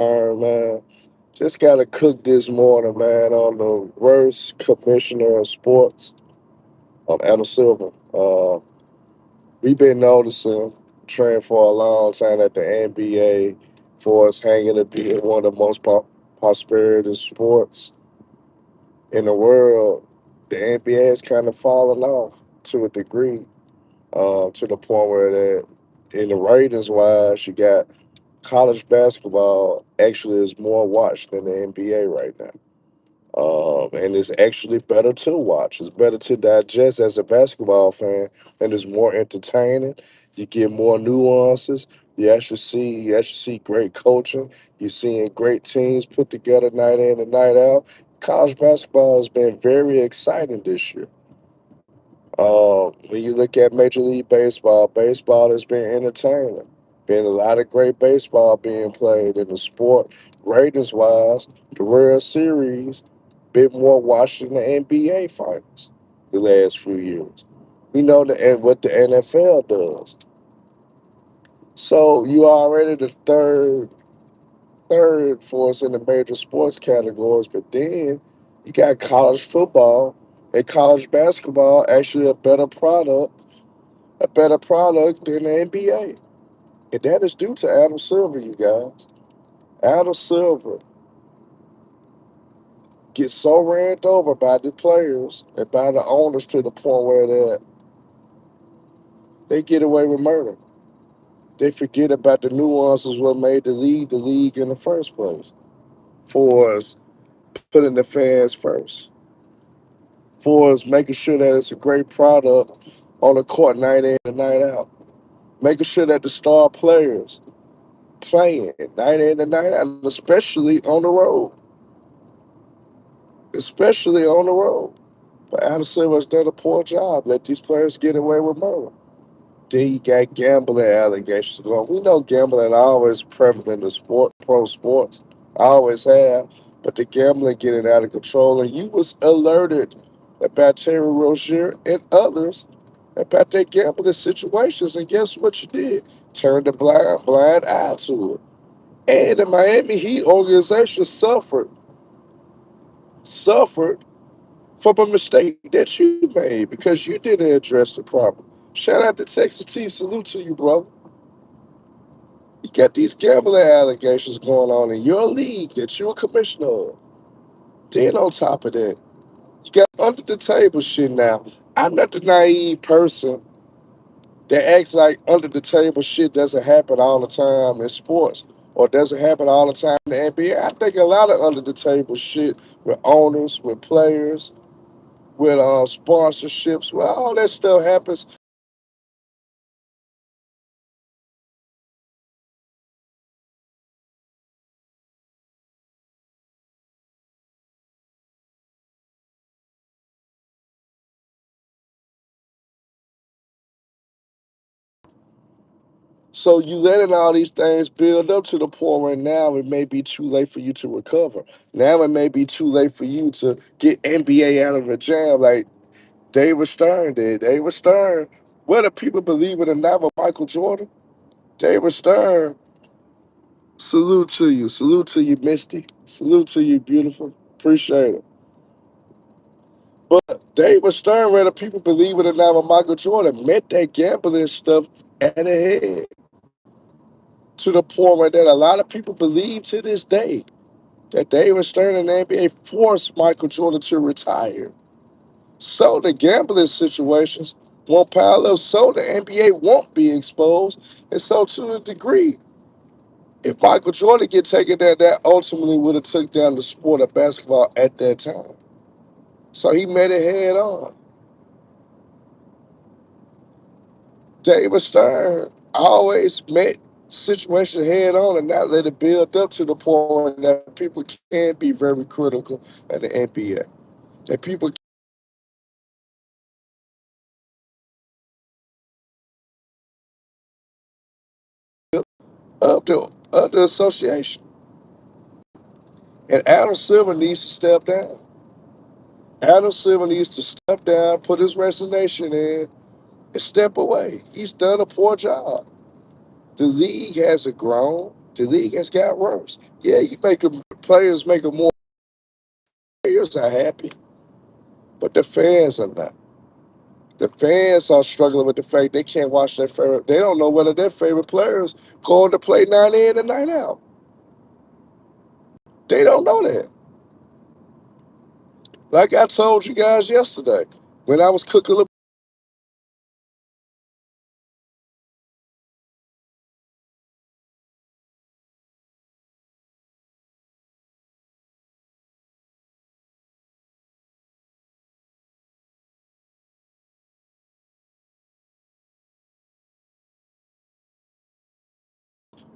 Man. Just got to cook this morning, man, on the worst commissioner of sports, Adam Silver. We've been noticing trend for a long time that the NBA, for us hanging to be one of the most prosperous sports in the world, the NBA has kind of fallen off to a degree, to the point where that in the ratings wise, you got college basketball actually is more watched than the NBA right now. And it's actually better to watch. It's better to digest as a basketball fan, and it's more entertaining. You get more nuances. You actually see great coaching. You're seeing great teams put together night in and night out. College basketball has been very exciting this year. When you look at Major League Baseball, baseball has been entertaining. Been a lot of great baseball being played in the sport. Ratings wise, the World Series been more watched than the NBA finals the last few years. We know and what the NFL does. So you already the third for us in the major sports categories, but then you got college football and college basketball actually a better product than the NBA. And that is due to Adam Silver, you guys. Adam Silver gets so ran over by the players and by the owners to the point where they get away with murder. They forget about the nuances what made the league in the first place. For us putting the fans first. For us making sure that it's a great product on the court night in and night out. Making sure that the star players playing night in and night out, especially on the road. Especially on the road. But Adam Silver's done a poor job. Let these players get away with murder. Then you got gambling allegations going. We know gambling always prevalent in pro sports. Always have. But the gambling getting out of control. And you was alerted about Terry Rozier and others about their gambling situations. And guess what you did? Turned a blind eye to it. And the Miami Heat organization suffered from a mistake that you made because you didn't address the problem. Shout out to Texas T. Salute to you, brother. You got these gambling allegations going on in your league that you're a commissioner of. Then on top of that, you got under the table shit now. I'm not the naive person that acts like under the table shit doesn't happen all the time in sports or doesn't happen all the time in the NBA. I think a lot of under the table shit with owners, with players, with sponsorships, well, all that stuff happens. So you letting all these things build up to the point where now it may be too late for you to recover. Now it may be too late for you to get NBA out of the jam like David Stern did. David Stern, whether people believe it or not, but Michael Jordan, David Stern, salute to you. Salute to you, Misty. Salute to you, beautiful. Appreciate it. But David Stern, whether people believe it or not, but Michael Jordan met that gambling stuff at a head to the point where that a lot of people believe to this day that David Stern and the NBA forced Michael Jordan to retire. So the gambling situations won't pile up, so the NBA won't be exposed. And so to a degree, if Michael Jordan get taken down, that ultimately would have took down the sport of basketball at that time. So he made it head on. David Stern always met situations head on and not let it build up to the point that people can be very critical of the NBA. That people of the association. And Adam Silver needs to step down. Adam Silver needs to step down, put his resignation in, and step away. He's done a poor job. The league hasn't grown. The league has got worse. Yeah, you make them players make them more. Players are happy, but the fans are not. The fans are struggling with the fact they can't watch their favorite. They don't know whether their favorite players going to play night in and night out. They don't know that. Like I told you guys yesterday, when I was cooking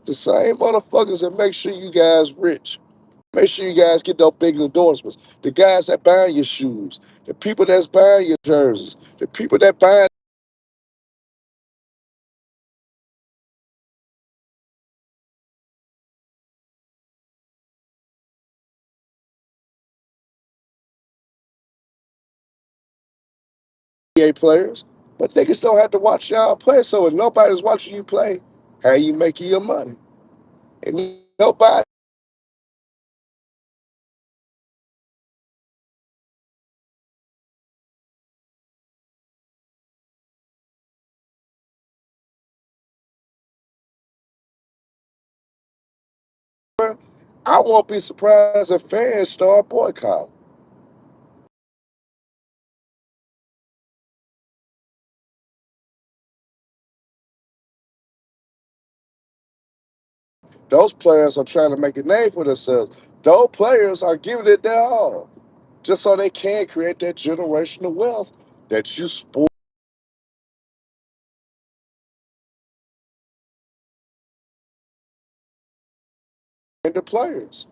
the same motherfuckers that make sure you guys rich. Make sure you guys get those big endorsements. The guys that buying your shoes, the people that's buying your jerseys, the people that buying NBA players. But niggas don't have to watch y'all play. So if nobody's watching you play, how you making your money? And nobody. I won't be surprised if fans start boycotting. Those players are trying to make a name for themselves. Those players are giving it their all, just so they can create that generational wealth that you sport the players.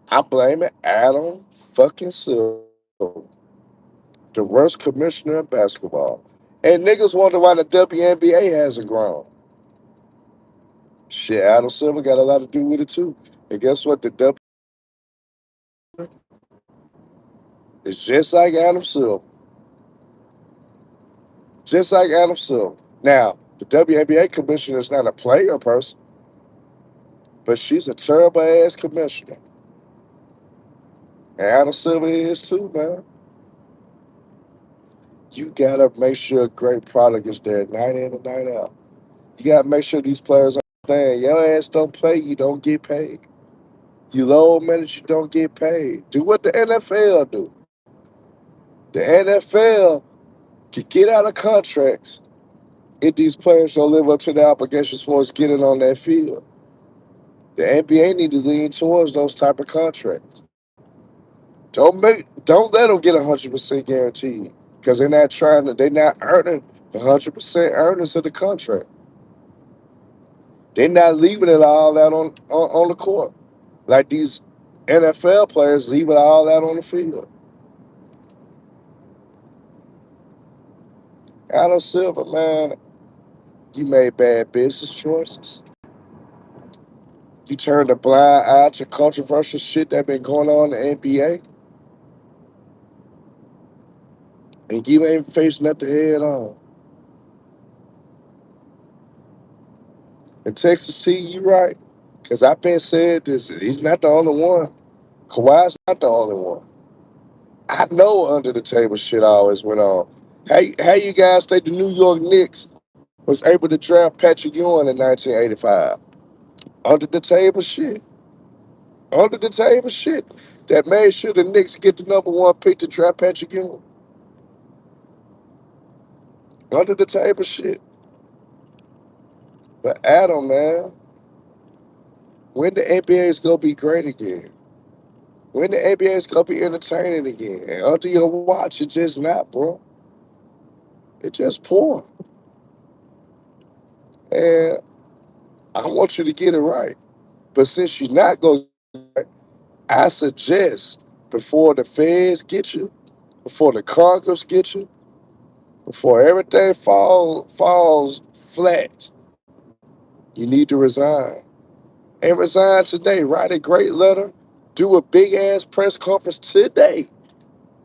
I'm blaming Adam fucking Silver, the worst commissioner in basketball. And niggas wonder why the WNBA hasn't grown. Shit, Adam Silver got a lot to do with it too. And guess what? The W is just like Adam Silver. Just like Adam Silver. Now, the WNBA commissioner is not a player person, but she's a terrible ass commissioner. And Adam Silver is too, man. You gotta make sure a great product is there night in and night out. You gotta make sure these players understand your ass don't play, you don't get paid. You low minutes, you don't get paid. Do what the NFL do. The NFL can get out of contracts if these players don't live up to their obligations for us getting on that field. The NBA need to lean towards those type of contracts. Don't let them get 100% guaranteed because they're not earning the 100% earnings of the contract. They're not leaving it all out on the court like these NFL players leave it all out on the field. Adam Silver, man, you made bad business choices. You turned a blind eye to controversial shit that been going on in the NBA, and you ain't facing nothing head on. And Texas T, you right. Because I've been said this. He's not the only one. Kawhi's not the only one. I know under the table shit always went on. How you guys think the New York Knicks was able to draft Patrick Ewing in 1985? Under the table shit. Under the table shit. That made sure the Knicks get the number one pick to draft Patrick Ewing. Under the table shit. But Adam, man, when the NBA is gonna be great again? When the NBA is gonna be entertaining again? And under your watch, it's just not, bro. It's just poor. And I want you to get it right. But since you're not going to, I suggest before the feds get you, before the Congress get you, before everything falls flat, you need to resign. And resign today. Write a great letter. Do a big ass press conference today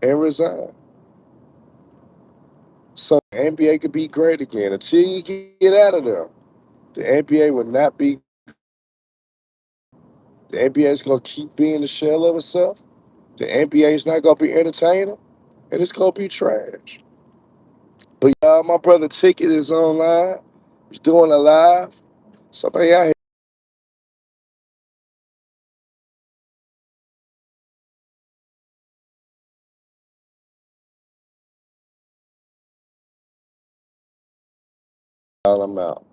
and resign. So the NBA could be great again. Until you get out of there, the NBA will not be The NBA is gonna keep being the shell of itself. The NBA is not gonna be entertaining, and it's gonna be trash. But y'all, my brother Ticket is online. He's doing a live. Somebody out here, I'm out.